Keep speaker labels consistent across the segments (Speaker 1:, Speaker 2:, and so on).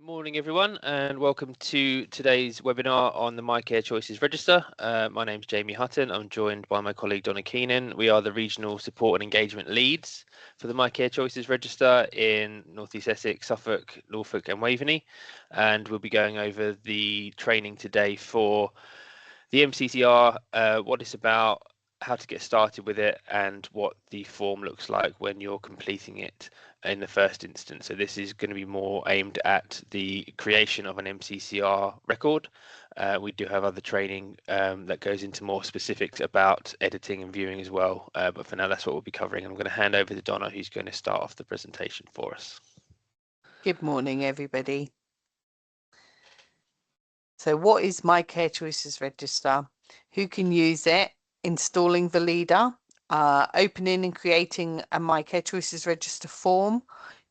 Speaker 1: Morning everyone, and welcome to today's webinar on the My Care Choices Register. My name's Jamie Hutton. I'm joined by my colleague Donna Keenan. We are the regional support and engagement leads for the My Care Choices Register in North East Essex, Suffolk, Norfolk and Waveney, and we'll be going over the training today for the MCCR, what it's about, how to get started with it, and what the form looks like when you're completing it in the first instance. So this is going to be more aimed at the creation of an MCCR record. We do have other training that goes into more specifics about editing and viewing as well, but for now that's what we'll be covering. I'm going to hand over to Donna, who's going to start off the presentation for us.
Speaker 2: Good morning, everybody. So what is My Care Choices Register? Who can use it? Installing the leader, opening and creating a My Care Choices Register form,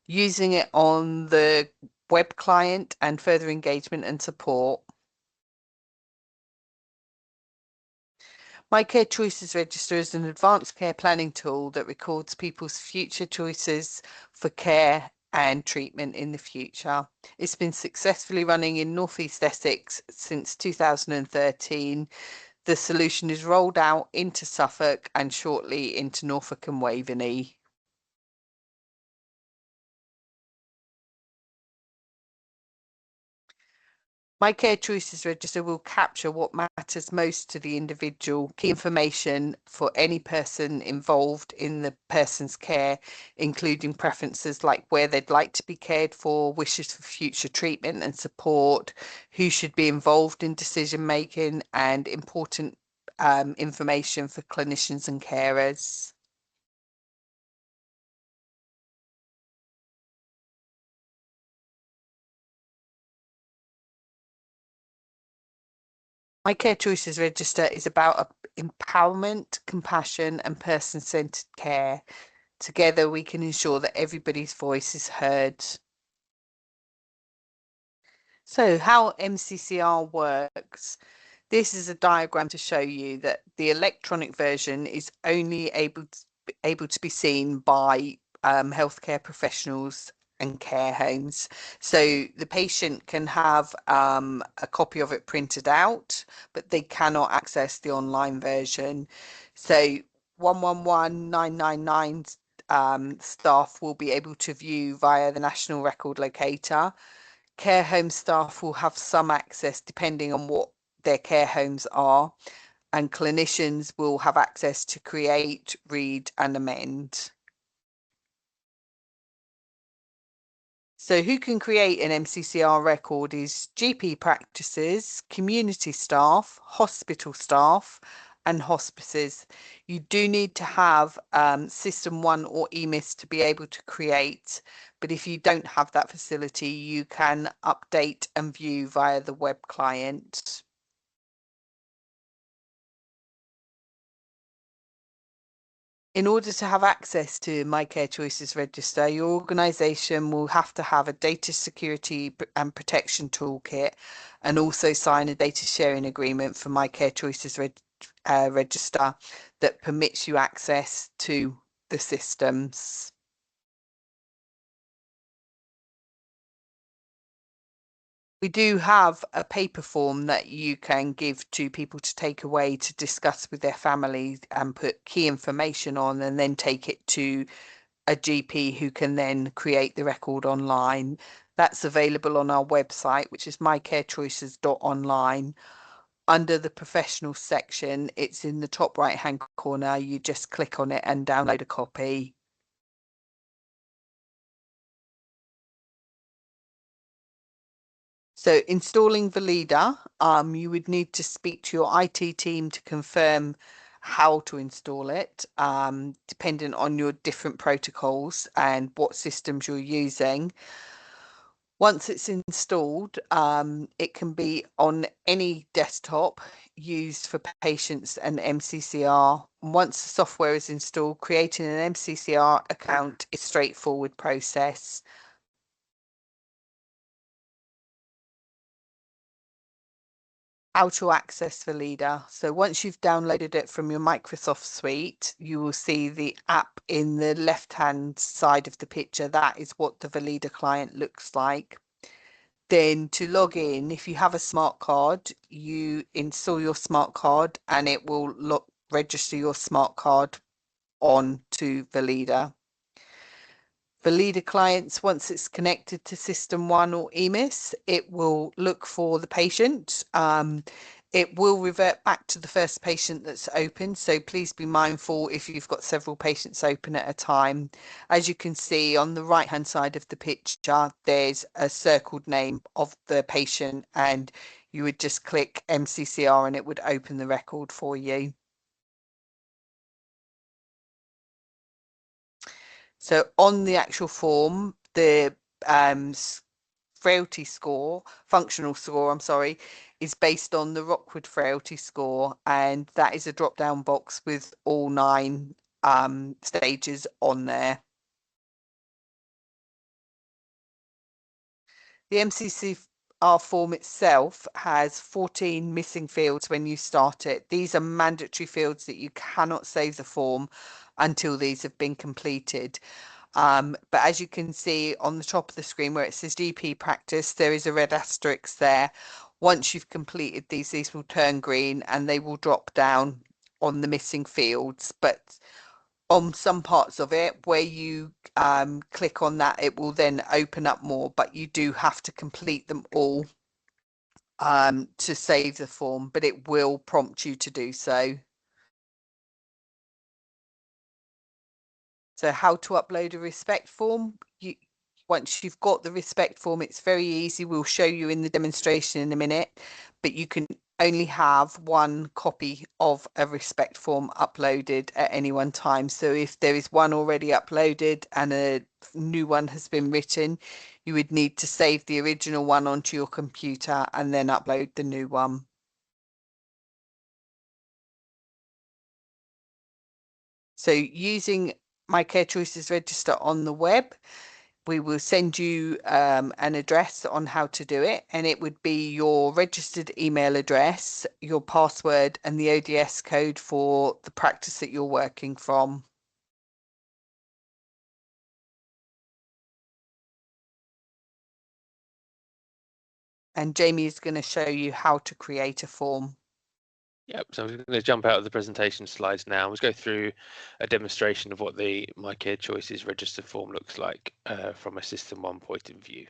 Speaker 2: using it on the web client and further engagement and support. My Care Choices Register is an advanced care planning tool that records people's future choices for care and treatment in the future. It's been successfully running in North East Essex since 2013. The solution is rolled out into Suffolk and shortly into Norfolk and Waveney. My Care Choices Register will capture what matters most to the individual, key information for any person involved in the person's care, including preferences like where they'd like to be cared for, wishes for future treatment and support, who should be involved in decision making, and important information for clinicians and carers. My Care Choices Register is about empowerment, compassion, and person-centered care. Together, we can ensure that everybody's voice is heard. So, how MCCR works. This is a diagram to show you that the electronic version is only able to be seen by healthcare professionals and care homes. So the patient can have a copy of it printed out, but they cannot access the online version. So 111999 staff will be able to view via the National Record Locator. Care home staff will have some access depending on what their care homes are, and clinicians will have access to create, read and amend. So who can create an MCCR record is GP practices, community staff, hospital staff and hospices. You do need to have System 1 or EMIS to be able to create, but if you don't have that facility, you can update and view via the web client. In order to have access to My Care Choices Register, your organisation will have to have a data security and protection toolkit and also sign a data sharing agreement for My Care Choices Register that permits you access to the systems. We do have a paper form that you can give to people to take away to discuss with their families and put key information on, and then take it to a GP who can then create the record online. That's available on our website, which is mycarechoices.online. Under the professional section, it's in the top right hand corner. You just click on it and download a copy. So installing the leader, you would need to speak to your IT team to confirm how to install it, depending on your different protocols and what systems you're using. Once it's installed, it can be on any desktop used for patients and MCCR. Once the software is installed, creating an MCCR account is a straightforward process. How to access the leader. So once you've downloaded it from your Microsoft suite, you will see the app in the left hand side of the picture. That is what the Valida client looks like. Then to log in, if you have a smart card, you install your smart card and it will register your smart card on to Valida. Valida clients, once it's connected to System 1 or EMIS, it will look for the patient. It will revert back to the first patient that's open, so please be mindful if you've got several patients open at a time. As you can see on the right hand side of the picture, there's a circled name of the patient, and you would just click MCCR and it would open the record for you. So on the actual form, the frailty score, functional score, I'm sorry, is based on the Rockwood frailty score, and that is a drop down box with all 9 stages on there. The MCCR form itself has 14 missing fields when you start it. These are mandatory fields that you cannot save the form until these have been completed. But as you can see on the top of the screen where it says GP practice, there is a red asterisk there. Once you've completed these will turn green and they will drop down on the missing fields. But on some parts of it where you click on that, it will then open up more, but you do have to complete them all to save the form, but it will prompt you to do so. So how to upload a respect form? Once you've got the respect form, it's very easy. We'll show you in the demonstration in a minute, but you can only have 1 copy of a respect form uploaded at any one time. So if there is one already uploaded and a new one has been written, you would need to save the original one onto your computer and then upload the new one. So using My Care Choices Register on the web, we will send you an address on how to do it, and it would be your registered email address, your password, and the ODS code for the practice that you're working from. And Jamie is going to show you how to create a form.
Speaker 1: Yep, so I'm going to jump out of the presentation slides now. Let's go through a demonstration of what the My Care Choices register form looks like from a System 1 point of view.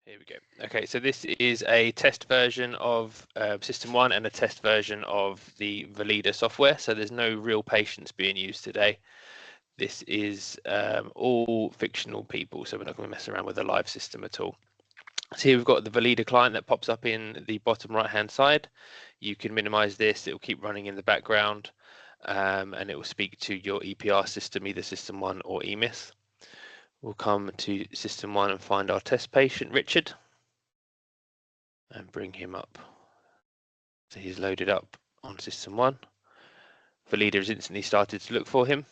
Speaker 1: Here we go. Okay, so this is a test version of System 1 and a test version of the Valida software. So there's no real patients being used today. This is all fictional people, so we're not going to mess around with the live system at all. So here we've got the Valida client that pops up in the bottom right hand side. You can minimize this, it will keep running in the background, and it will speak to your EPR system, either System 1 or EMIS. We'll come to System 1 and find our test patient, Richard, and bring him up. So he's loaded up on System 1. Valida has instantly started to look for him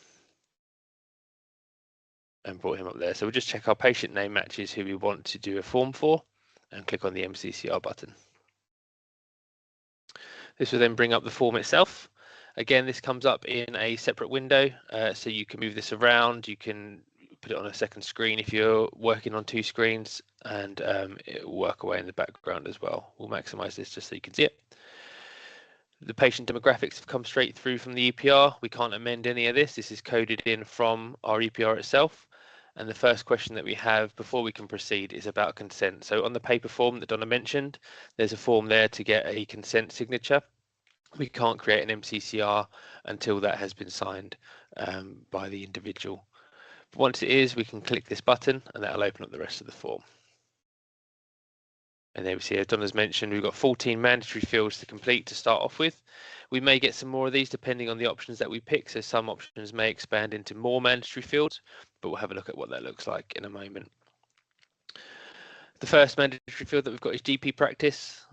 Speaker 1: and brought him up there. So we'll just check our patient name matches who we want to do a form for and click on the MCCR button. This will then bring up the form itself. Again, this comes up in a separate window, so you can move this around. You can put it on a second screen if you're working on 2 screens, and it will work away in the background as well. We'll maximize this just so you can see it. The patient demographics have come straight through from the EPR. We can't amend any of this. This is coded in from our EPR itself. And the first question that we have before we can proceed is about consent. So on the paper form that Donna mentioned, there's a form there to get a consent signature. We can't create an MCCR until that has been signed by the individual. But once it is, we can click this button and that'll open up the rest of the form. And there we see, as Donna's mentioned, we've got 14 mandatory fields to complete to start off with. We may get some more of these depending on the options that we pick. So some options may expand into more mandatory fields, but we'll have a look at what that looks like in a moment. The first mandatory field that we've got is GP practice.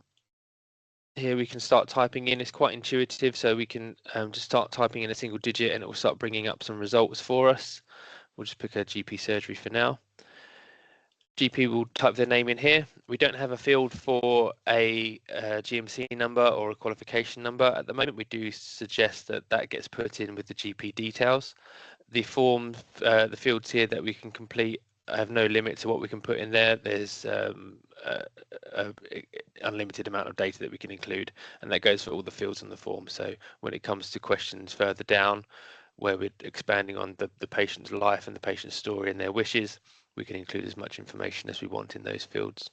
Speaker 1: Here we can start typing in. It's quite intuitive, so we can just start typing in a single digit and it will start bringing up some results for us. We'll just pick a GP surgery for now. GP will type their name in here. We don't have a field for a GMC number or a qualification number at the moment. We do suggest that that gets put in with the GP details. The form, the fields here that we can complete have no limit to what we can put in there. There's unlimited amount of data that we can include, and that goes for all the fields on the form. So when it comes to questions further down, where we're expanding on the patient's life and the patient's story and their wishes, we can include as much information as we want in those fields.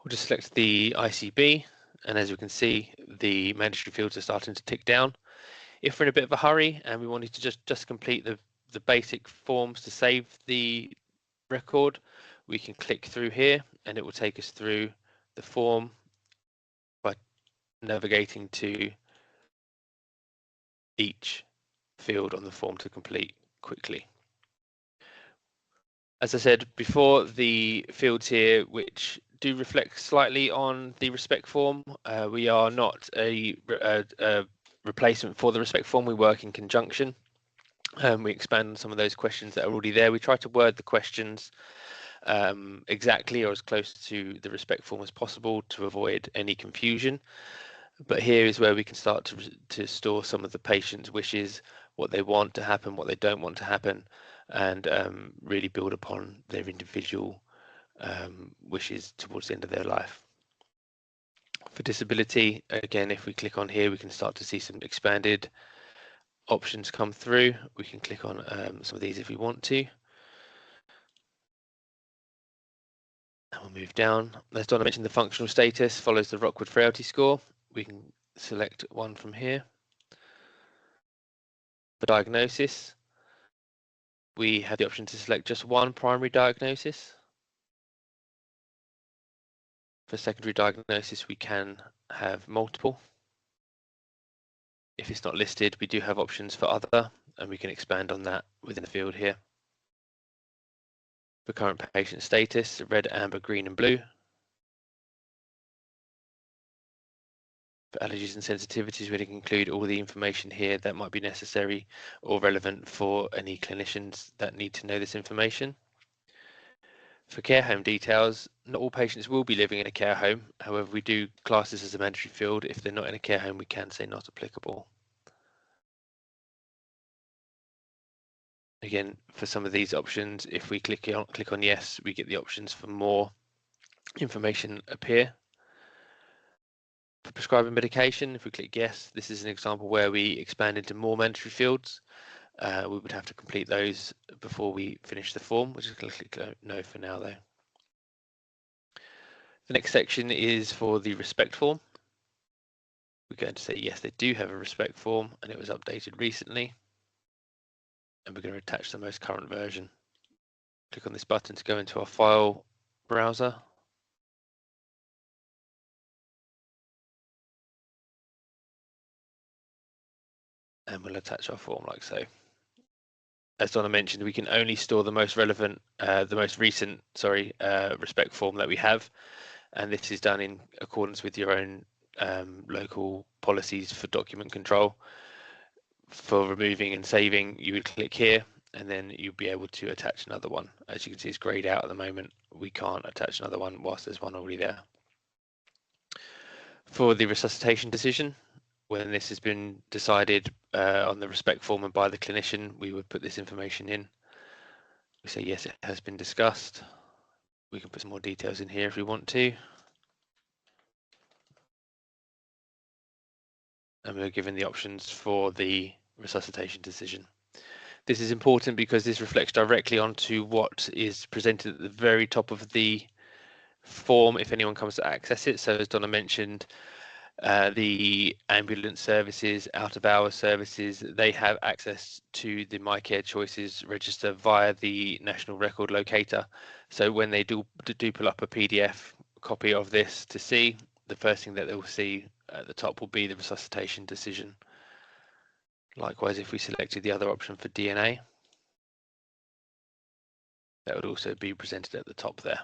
Speaker 1: We'll just select the ICB, and as you can see, the mandatory fields are starting to tick down. If we're in a bit of a hurry and we wanted to just complete the basic forms to save the record, we can click through here and it will take us through the form by navigating to each field on the form to complete quickly. As I said before, the fields here which do reflect slightly on the respect form, we are not a replacement for the respect form. We work in conjunction. We expand on some of those questions that are already there. We try to word the questions exactly or as close to the respect form as possible to avoid any confusion. But here is where we can start to store some of the patient's wishes, what they want to happen, what they don't want to happen, and really build upon their individual wishes towards the end of their life. For disability, again, if we click on here, we can start to see some expanded options come through. We can click on some of these if we want to. And we'll move down. As Donna mentioned, the functional status follows the Rockwood Frailty Score. We can select one from here. For diagnosis, we have the option to select just one primary diagnosis. For secondary diagnosis, we can have multiple. If it's not listed, we do have options for other, and we can expand on that within the field here. For current patient status, red, amber, green, and blue. For allergies and sensitivities, we can include all the information here that might be necessary or relevant for any clinicians that need to know this information. For care home details, not all patients will be living in a care home. However, we do class this as a mandatory field. If they're not in a care home, we can say not applicable. Again, for some of these options, if we click on yes, we get the options for more information appear. For prescribing medication, if we click yes, this is an example where we expand into more mandatory fields. We would have to complete those before we finish the form. We're just going to click no for now though. The next section is for the respect form. We're going to say yes, they do have a respect form and it was updated recently. And we're going to attach the most current version. Click on this button to go into our file browser. And we'll attach our form like so. As Donna mentioned, we can only store the most relevant, the most recent, respect form that we have. And this is done in accordance with your own local policies for document control. For removing and saving, you would click here and then you'll be able to attach another one. As you can see, it's grayed out at the moment. We can't attach another one whilst there's one already there. For the resuscitation decision, when this has been decided on the respect form and by the clinician, we would put this information in. We say yes, it has been discussed. We can put some more details in here if we want to. And we're given the options for the resuscitation decision. This is important because this reflects directly onto what is presented at the very top of the form if anyone comes to access it. So as Donna mentioned, the ambulance services, out of hours services, they have access to the My Care Choices register via the National Record Locator. So when they do pull up a PDF copy of this to see, the first thing that they'll see at the top will be the resuscitation decision. Likewise, if we selected the other option for DNA, that would also be presented at the top there.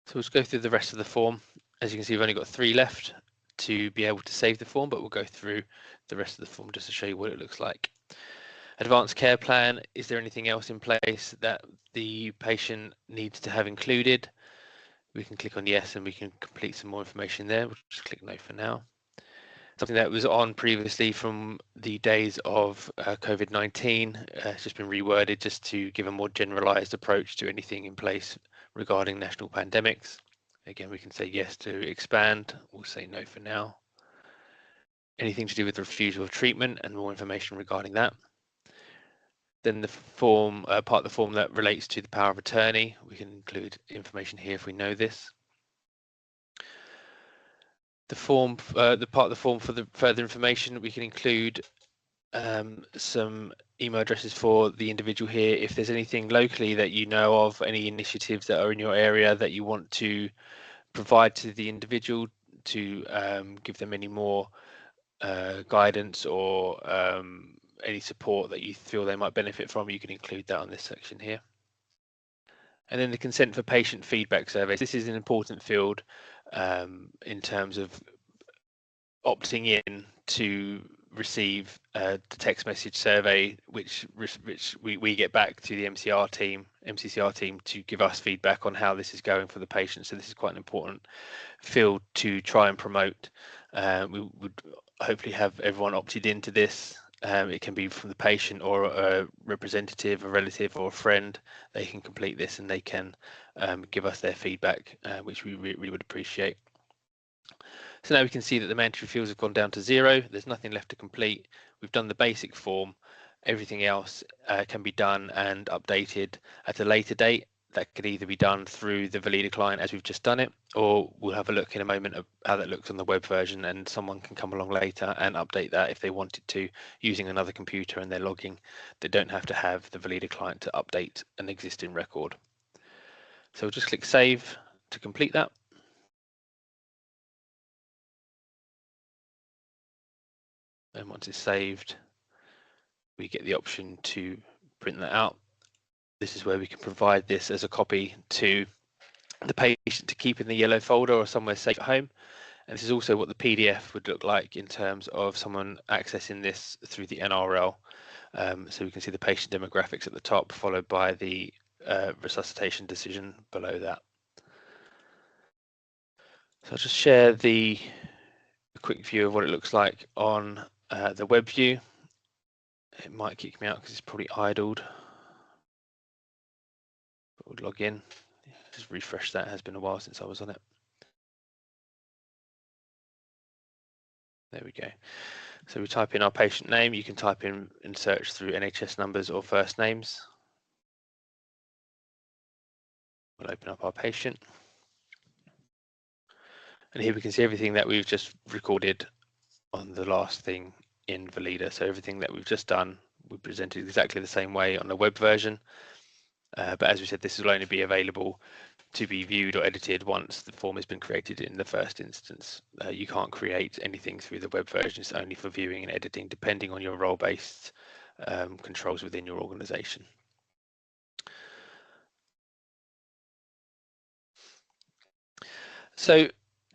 Speaker 1: So we'll just go through the rest of the form. As you can see, we've only got 3 left to be able to save the form, but we'll go through the rest of the form just to show you what it looks like. Advanced care plan, is there anything else in place that the patient needs to have included? We can click on yes and we can complete some more information there. We'll just click no for now. something that was on previously from the days of COVID-19. It's just been reworded just to give a more generalized approach to anything in place regarding national pandemics. Again, we can say yes to expand. We'll say no for now. Anything to do with refusal of treatment and more information regarding that. Then the form, part of the form that relates to the power of attorney, we can include information here if we know this. The form, the part of the form for the further information, we can include some email addresses for the individual here. If there's anything locally that you know of, any initiatives that are in your area that you want to provide to the individual to give them any more guidance or any support that you feel they might benefit from, you can include that on this section here. And then the consent for patient feedback surveys. This is an important field in terms of opting in to receive the text message survey, which we get back to the MCCR team to give us feedback on how this is going for the patient. So this is quite an important field to try and promote. We would hopefully have everyone opted into this. It can be from the patient or a representative, a relative or a friend. They can complete this and they can give us their feedback, which we really would appreciate. So now we can see that the mandatory fields have gone down to 0. There's nothing left to complete. We've done the basic form. Everything else can be done and updated at a later date. That could either be done through the Valida client as we've just done it, or we'll have a look in a moment of how that looks on the web version, and someone can come along later and update that if they wanted to using another computer and they're logging. They don't have to have the Valida client to update an existing record. So we'll just click save to complete that. And once it's saved, we get the option to print that out. This is where we can provide this as a copy to the patient to keep in the yellow folder or somewhere safe at home. And this is also what the PDF would look like in terms of someone accessing this through the NRL. So we can see the patient demographics at the top, followed by the resuscitation decision below that. So I'll just share a quick view of what it looks like on the web view. It might kick me out because it's probably idled. But we'll log in. Just refresh that. It has been a while since I was on it. There we go. So we type in our patient name. You can type in and search through NHS numbers or first names. We'll open up our patient. And here we can see everything that we've just recorded on the last thing in Valida. So everything that we've just done, we presented exactly the same way on the web version. But as we said, this will only be available to be viewed or edited once the form has been created in the first instance. You can't create anything through the web version. It's only for viewing and editing, depending on your role-based controls within your organization. So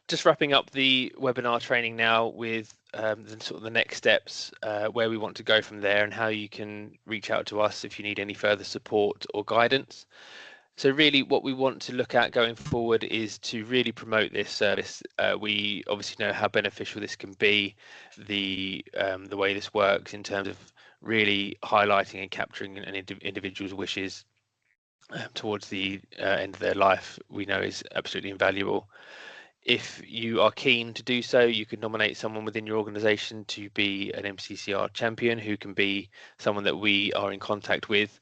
Speaker 1: just wrapping up the webinar training now with the next steps, where we want to go from there and how you can reach out to us if you need any further support or guidance. So really what we want to look at going forward is to really promote this service. We obviously know how beneficial this can be, the way this works in terms of really highlighting and capturing an individual's wishes towards the end of their life, we know is absolutely invaluable. If you are keen to do so, you can nominate someone within your organization to be an MCCR champion, who can be someone that we are in contact with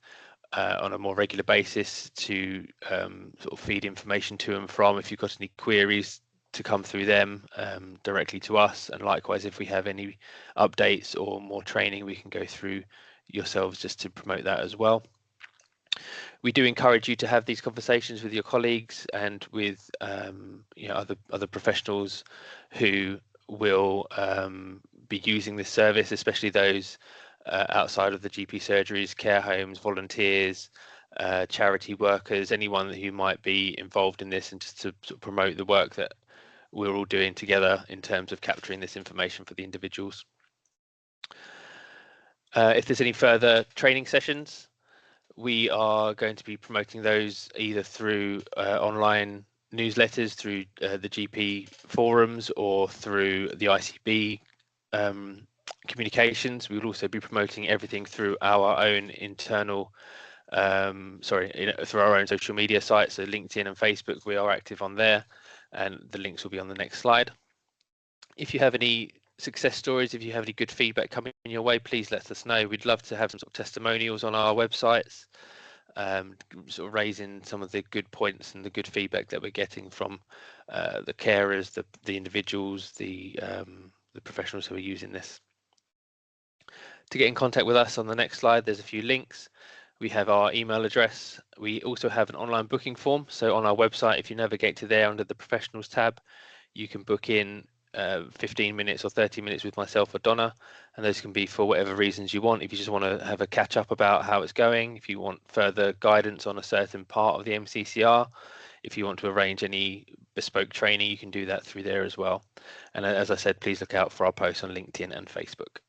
Speaker 1: on a more regular basis to sort of feed information to and from. If you've got any queries, to come through them directly to us, and likewise if we have any updates or more training, we can go through yourselves just to promote that as well. We do encourage you to have these conversations with your colleagues and with other professionals who will be using this service, especially those outside of the GP surgeries, care homes, volunteers, charity workers, anyone who might be involved in this, and just to sort of promote the work that we're all doing together in terms of capturing this information for the individuals. If there's any further training sessions, we are going to be promoting those either through online newsletters, through the GP forums, or through the ICB communications. We will also be promoting everything through our own internal through our own social media sites, so LinkedIn and Facebook. We are active on there, and the links will be on the next slide. If you have any success stories, if you have any good feedback coming your way, please let us know. We'd love to have some sort of testimonials on our websites, sort of raising some of the good points and the good feedback that we're getting from the carers, the individuals, the professionals who are using this. To get in contact with us, on the next slide, there's a few links. We have our email address. We also have an online booking form. So on our website, if you navigate to there under the professionals tab, you can book in 15 minutes or 30 minutes with myself or Donna, and those can be for whatever reasons you want. If you just want to have a catch up about how it's going, if you want further guidance on a certain part of the MCCR, if you want to arrange any bespoke training, you can do that through there as well. And as I said, please look out for our posts on LinkedIn and Facebook.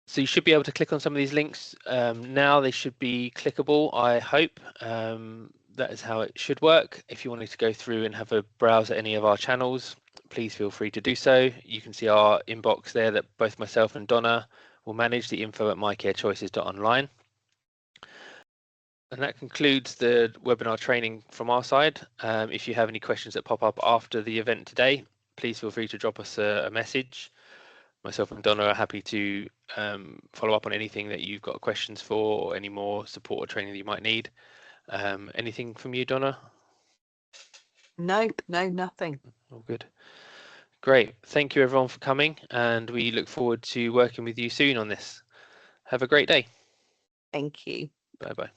Speaker 1: So you should be able to click on some of these links now. They should be clickable, I hope. That is how it should work. If you wanted to go through and have a browse at any of our channels, please feel free to do so. You can see our inbox there that both myself and Donna will manage, the info@mycarechoices.online. And that concludes the webinar training from our side. If you have any questions that pop up after the event today, please feel free to drop us a message. Myself and Donna are happy to follow up on anything that you've got questions for, or any more support or training that you might need. Anything from you, Donna?
Speaker 2: No, nothing.
Speaker 1: All good. Great. Thank you everyone for coming, and we look forward to working with you soon on this. Have a great day.
Speaker 2: Thank you.
Speaker 1: Bye bye.